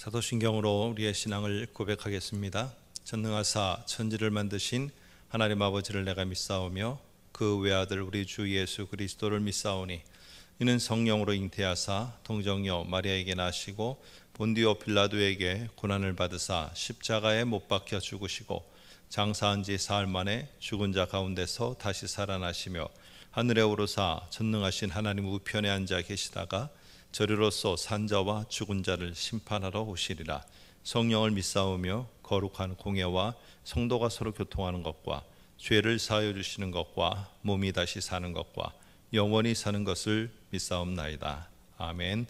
사도신경으로 우리의 신앙을 고백하겠습니다. 전능하사 천지를 만드신 하나님 아버지를 내가 믿사오며 그 외아들 우리 주 예수 그리스도를 믿사오니 이는 성령으로 잉태하사 동정녀 마리아에게 나시고 본디오 빌라도에게 고난을 받으사 십자가에 못 박혀 죽으시고 장사한 지 사흘 만에 죽은 자 가운데서 다시 살아나시며 하늘에 오르사 전능하신 하나님 우편에 앉아 계시다가 저리로서 산자와 죽은 자를 심판하러 오시리라. 성령을 믿사오며 거룩한 공예와 성도가 서로 교통하는 것과 죄를 사하여 주시는 것과 몸이 다시 사는 것과 영원히 사는 것을 믿사옵나이다. 아멘.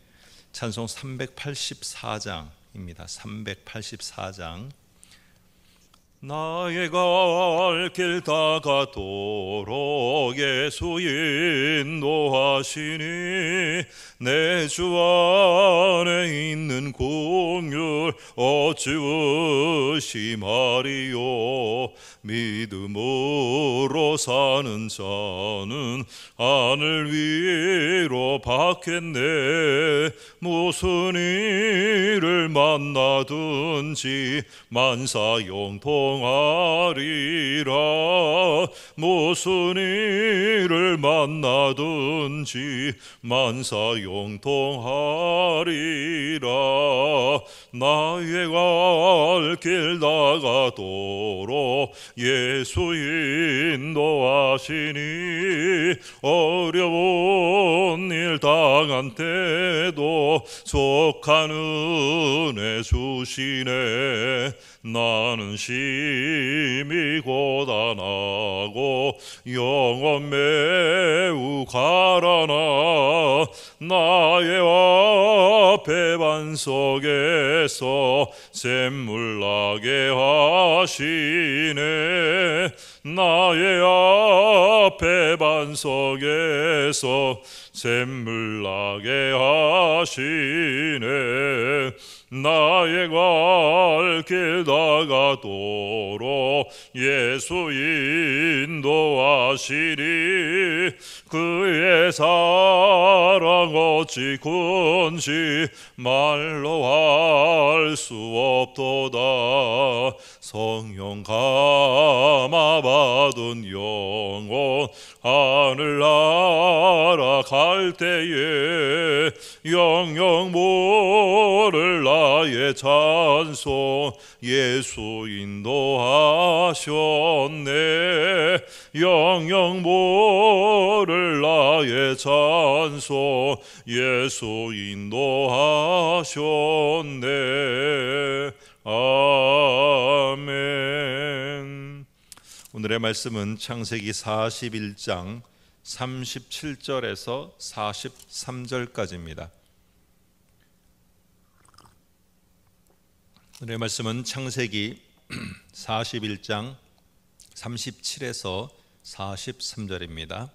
찬송 384장입니다. 384장. 나의 갈 길 다가도록 예수 인도하시니 내 주 안에 있는 긍휼 어찌 의심하리요. 믿음으로 사는 자는 하늘 위로 받겠네. 무슨 일을 만나든지 만사용통하리라. 무슨 일을 만나든지 만사용통하리라. 나의 갈 길 다가도록 예수 인도하시니 어려운 일 당한 때도 족한 은혜 주시네. 나는 심히 고단하고 영혼 매우 가라나 나의 앞에 반석에서 샘물 나게 하시네. 나의 앞에 반석에서 샘물 나게 하시네. 나의 갈 길 다가도록 예수 인도하시리. 그의 사랑 어찌 큰지 말로 할 수 없도다. 성령 감화 받은 영혼 하늘나라 갈 때에 영영 모를 나의 찬송 예수 인도하셨네. 영영 모를 나의 찬송 예수 인도하셨네. 아멘. 오늘의 말씀은 창세기 41장 37절에서 43절까지입니다. 오늘의 말씀은 창세기 41장 37에서 43절입니다.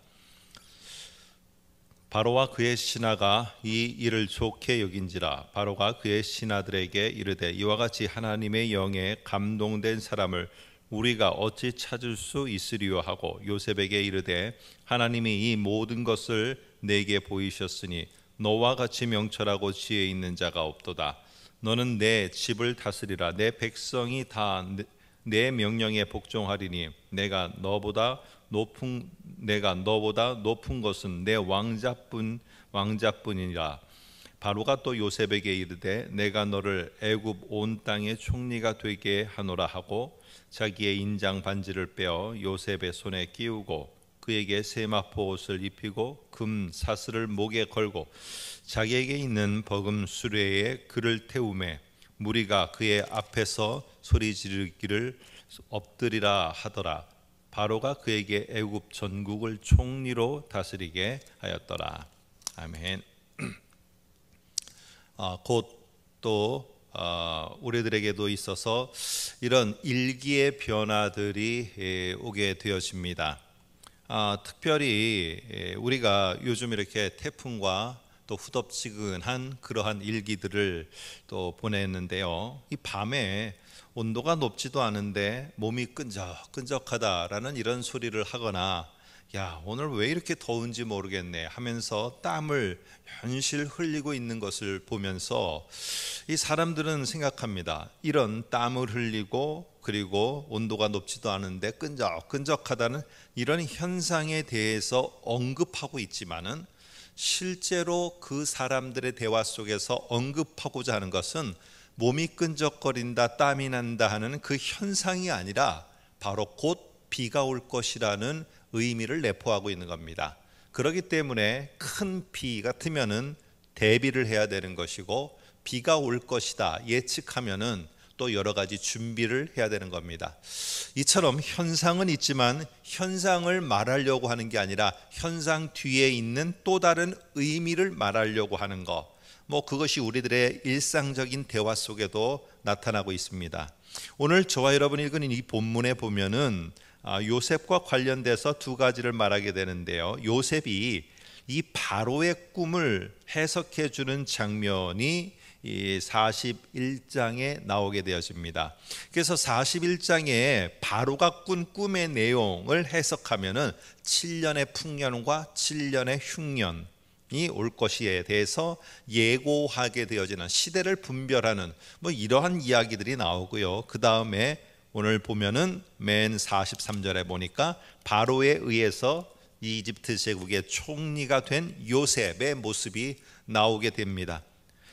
바로와 그의 신하가 이 일을 좋게 여긴지라. 바로가 그의 신하들에게 이르되 이와 같이 하나님의 영에 감동된 사람을 우리가 어찌 찾을 수 있으리요 하고 요셉에게 이르되 하나님이 이 모든 것을 내게 보이셨으니 너와 같이 명철하고 지혜 있는 자가 없도다. 너는 내 집을 다스리라. 내 백성이 다 내 명령에 복종하리니 내가 너보다 높은 것은 내 왕자뿐이라. 바로가 또 요셉에게 이르되 내가 너를 애굽 온 땅의 총리가 되게 하노라 하고 자기의 인장 반지를 빼어 요셉의 손에 끼우고 그에게 세마포 옷을 입히고 금 사슬을 목에 걸고 자기에게 있는 버금 수레에 그를 태우매 무리가 그의 앞에서 소리 지르기를 엎드리라 하더라. 바로가 그에게 애굽 전국을 총리로 다스리게 하였더라. 아멘. 곧 또 우리들에게도 있어서 이런 일기의 변화들이 오게 되어집니다. 특별히 우리가 요즘 이렇게 태풍과 또 후덥지근한 그러한 일기들을 또 보냈는데요. 이 밤에 온도가 높지도 않은데 몸이 끈적끈적하다라는 이런 소리를 하거나 야, 오늘 왜 이렇게 더운지 모르겠네 하면서 땀을 현실 흘리고 있는 것을 보면서 이 사람들은 생각합니다. 이런 땀을 흘리고 그리고 온도가 높지도 않은데 끈적끈적하다는 이런 현상에 대해서 언급하고 있지만은 실제로 그 사람들의 대화 속에서 언급하고자 하는 것은 몸이 끈적거린다, 땀이 난다 하는 그 현상이 아니라 바로 곧 비가 올 것이라는 의미를 내포하고 있는 겁니다. 그렇기 때문에 큰 비 같으면은 대비를 해야 되는 것이고, 비가 올 것이다 예측하면은 또 여러 가지 준비를 해야 되는 겁니다. 이처럼 현상은 있지만 현상을 말하려고 하는 게 아니라 현상 뒤에 있는 또 다른 의미를 말하려고 하는 것, 그것이 우리들의 일상적인 대화 속에도 나타나고 있습니다. 오늘 저와 여러분이 읽은 이 본문에 보면은 요셉과 관련돼서 두 가지를 말하게 되는데요. 요셉이 이 바로의 꿈을 해석해 주는 장면이 이 41장에 나오게 되어집니다. 그래서 41장에 바로가 꾼 꿈의 내용을 해석하면은 7년의 풍년과 7년의 흉년이 올 것에 대해서 예고하게 되어지는, 시대를 분별하는 이러한 이야기들이 나오고요. 그 다음에 오늘 보면은 맨 43절에 보니까 바로에 의해서 이집트 제국의 총리가 된 요셉의 모습이 나오게 됩니다.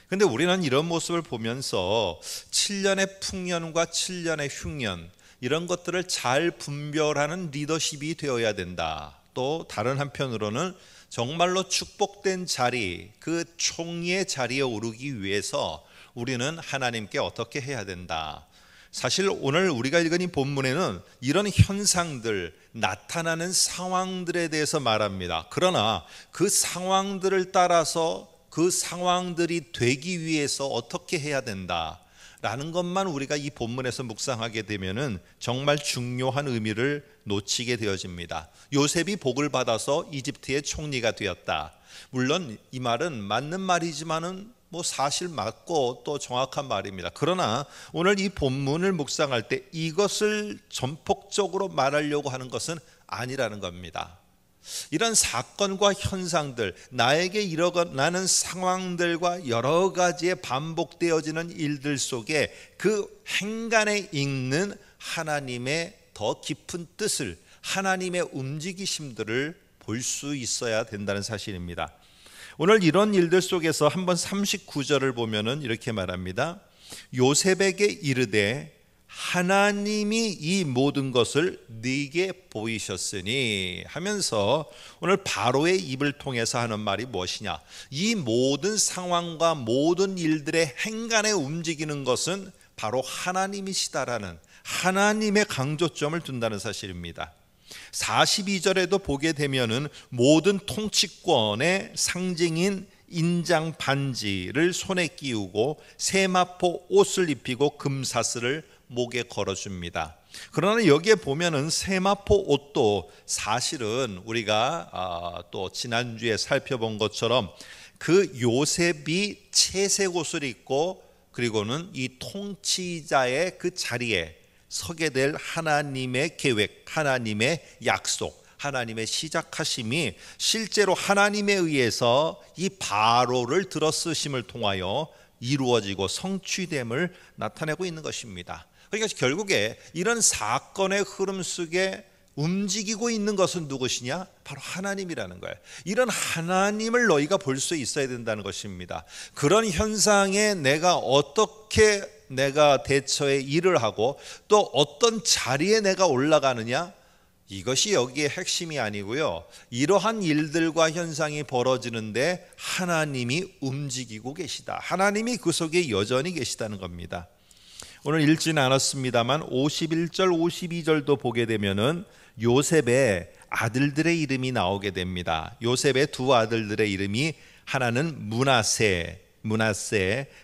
근데 우리는 이런 모습을 보면서 7년의 풍년과 7년의 흉년, 이런 것들을 잘 분별하는 리더십이 되어야 된다. 또 다른 한편으로는 정말로 축복된 자리, 그 총리의 자리에 오르기 위해서 우리는 하나님께 어떻게 해야 된다. 사실 오늘 우리가 읽은 이 본문에는 이런 현상들, 나타나는 상황들에 대해서 말합니다. 그러나 그 상황들을 따라서 그 상황들이 되기 위해서 어떻게 해야 된다라는 것만 우리가 이 본문에서 묵상하게 되면은 정말 중요한 의미를 놓치게 되어집니다. 요셉이 복을 받아서 이집트의 총리가 되었다. 물론 이 말은 맞는 말이지만은 사실 맞고 또 정확한 말입니다. 그러나 오늘 이 본문을 묵상할 때 이것을 전폭적으로 말하려고 하는 것은 아니라는 겁니다. 이런 사건과 현상들, 나에게 일어나는 상황들과 여러 가지의 반복되어지는 일들 속에 그 행간에 있는 하나님의 더 깊은 뜻을, 하나님의 움직이심들을 볼 수 있어야 된다는 사실입니다. 오늘 이런 일들 속에서 한번 39절을 보면은 이렇게 말합니다. 요셉에게 이르되 하나님이 이 모든 것을 네게 보이셨으니 하면서 오늘 바로의 입을 통해서 하는 말이 무엇이냐, 이 모든 상황과 모든 일들의 행간에 움직이는 것은 바로 하나님이시다라는 하나님의 강조점을 둔다는 사실입니다. 42절에도 보게 되면은 모든 통치권의 상징인 인장 반지를 손에 끼우고 세마포 옷을 입히고 금사슬을 목에 걸어줍니다. 그러나 여기에 보면은 세마포 옷도 사실은 우리가 또 지난주에 살펴본 것처럼 그 요셉이 채색 옷을 입고 그리고는 이 통치자의 그 자리에 서게 될 하나님의 계획, 하나님의 약속, 하나님의 시작하심이 실제로 하나님에 의해서 이 바로를 들어 쓰심을 통하여 이루어지고 성취됨을 나타내고 있는 것입니다. 그러니까 결국에 이런 사건의 흐름 속에 움직이고 있는 것은 누구시냐? 바로 하나님이라는 거예요. 이런 하나님을 너희가 볼 수 있어야 된다는 것입니다. 그런 현상에 내가 어떻게 대처에 일을 하고 또 어떤 자리에 내가 올라가느냐, 이것이 여기에 핵심이 아니고요. 이러한 일들과 현상이 벌어지는데 하나님이 움직이고 계시다. 하나님이 그 속에 여전히 계시다는 겁니다. 오늘 읽지는 않았습니다만 51절 52절도 보게 되면은 요셉의 아들들의 이름이 나오게 됩니다. 요셉의 두 아들들의 이름이 하나는 므낫세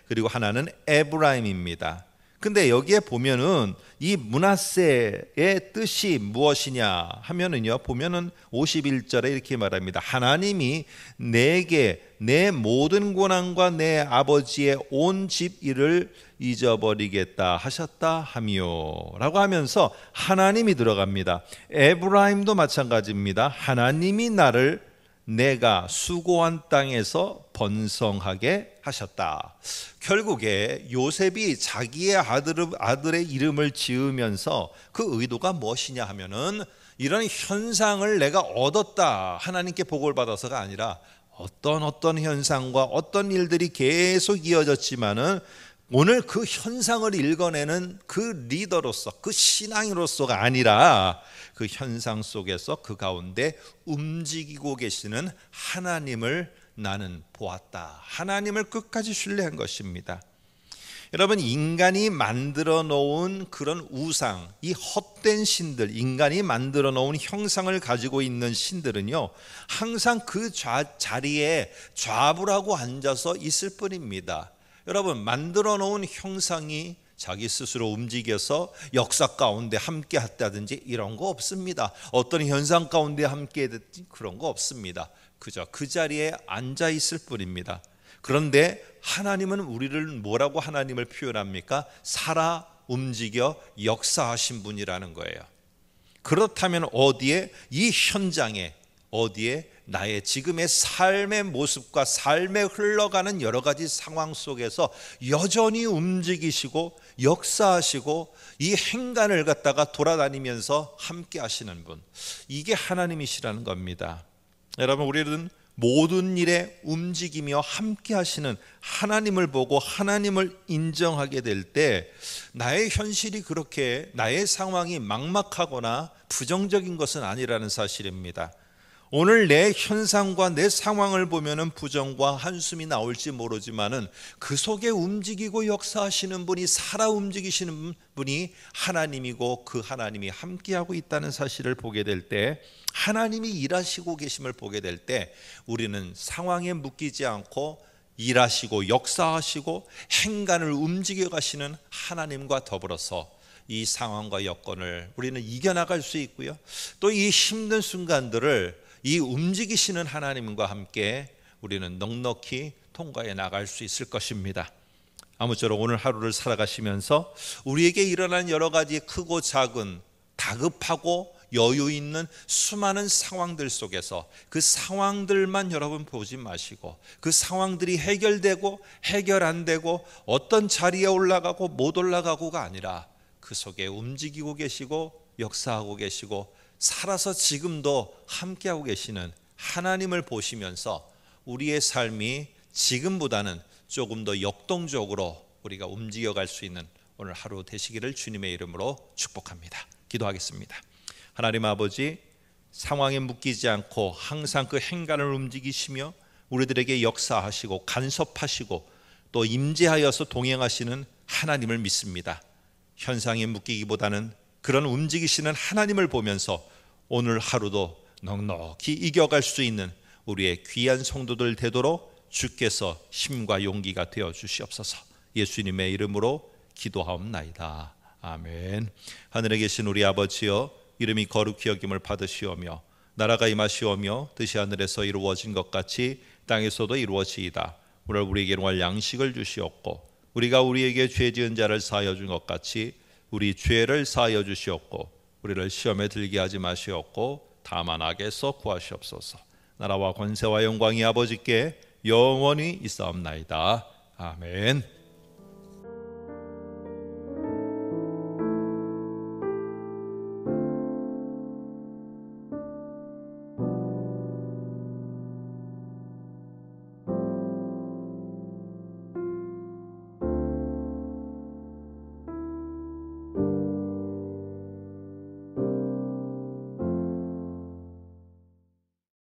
그리고 하나는 에브라임입니다. 근데 여기에 보면은 이 므낫세의 뜻이 무엇이냐 하면은요, 보면은 51절에 이렇게 말합니다. 하나님이 내게 내 모든 고난과 내 아버지의 온 집 일을 잊어버리겠다 하셨다 하미요 라고 하면서 하나님이 들어갑니다. 에브라임도 마찬가지입니다. 하나님이 나를 내가 수고한 땅에서 번성하게 하셨다. 결국에 요셉이 자기의 아들의 이름을 지으면서 그 의도가 무엇이냐 하면은 이런 현상을 내가 얻었다, 하나님께 복을 받아서가 아니라 어떤 현상과 어떤 일들이 계속 이어졌지만은 오늘 그 현상을 읽어내는 그 리더로서, 그 신앙인으로서가 아니라 그 현상 속에서 그 가운데 움직이고 계시는 하나님을 나는 보았다. 하나님을 끝까지 신뢰한 것입니다. 여러분, 인간이 만들어 놓은 그런 우상, 이 헛된 신들, 인간이 만들어 놓은 형상을 가지고 있는 신들은요, 항상 그 자리에 좌불하고 앉아서 있을 뿐입니다. 여러분, 만들어 놓은 형상이 자기 스스로 움직여서 역사 가운데 함께 했다든지 이런 거 없습니다. 어떤 현상 가운데 함께 했든지 그런 거 없습니다. 그저 그 자리에 앉아 있을 뿐입니다. 그런데 하나님은 우리를 뭐라고 하나님을 표현합니까? 살아 움직여 역사하신 분이라는 거예요. 그렇다면 어디에? 이 현장에, 어디에? 나의 지금의 삶의 모습과 삶에 흘러가는 여러 가지 상황 속에서 여전히 움직이시고 역사하시고 이 행간을 갖다가 돌아다니면서 함께 하시는 분, 이게 하나님이시라는 겁니다. 여러분, 우리는 모든 일에 움직이며 함께 하시는 하나님을 보고 하나님을 인정하게 될 때 나의 현실이 그렇게, 나의 상황이 막막하거나 부정적인 것은 아니라는 사실입니다. 오늘 내 현상과 내 상황을 보면은 부정과 한숨이 나올지 모르지만은 그 속에 움직이고 역사하시는 분이, 살아 움직이시는 분이 하나님이고 그 하나님이 함께하고 있다는 사실을 보게 될 때, 하나님이 일하시고 계심을 보게 될 때 우리는 상황에 묶이지 않고 일하시고 역사하시고 행간을 움직여 가시는 하나님과 더불어서 이 상황과 여건을 우리는 이겨나갈 수 있고요, 또 이 힘든 순간들을 이 움직이시는 하나님과 함께 우리는 넉넉히 통과해 나갈 수 있을 것입니다. 아무쪼록 오늘 하루를 살아가시면서 우리에게 일어난 여러 가지 크고 작은, 다급하고 여유 있는 수많은 상황들 속에서 그 상황들만 여러분 보지 마시고, 그 상황들이 해결되고 해결 안 되고 어떤 자리에 올라가고 못 올라가고가 아니라 그 속에 움직이고 계시고 역사하고 계시고 살아서 지금도 함께하고 계시는 하나님을 보시면서 우리의 삶이 지금보다는 조금 더 역동적으로 우리가 움직여갈 수 있는 오늘 하루 되시기를 주님의 이름으로 축복합니다. 기도하겠습니다. 하나님 아버지, 상황에 묶이지 않고 항상 그 행간을 움직이시며 우리들에게 역사하시고 간섭하시고 또 임재하여서 동행하시는 하나님을 믿습니다. 현상에 묶이기보다는 그런 움직이시는 하나님을 보면서 오늘 하루도 넉넉히 이겨갈 수 있는 우리의 귀한 성도들 되도록 주께서 힘과 용기가 되어 주시옵소서. 예수님의 이름으로 기도하옵나이다. 아멘. 하늘에 계신 우리 아버지여, 이름이 거룩히 여김을 받으시오며 나라가 임하시오며 뜻이 하늘에서 이루어진 것 같이 땅에서도 이루어지이다. 오늘 우리에게 일용할 양식을 주시옵고 우리가 우리에게 죄 지은 자를 사하여 준 것 같이 우리 죄를 사하여 주시옵고 우리를 시험에 들게 하지 마시옵고 다만 악에서 구하시옵소서. 나라와 권세와 영광이 아버지께 영원히 있사옵나이다. 아멘.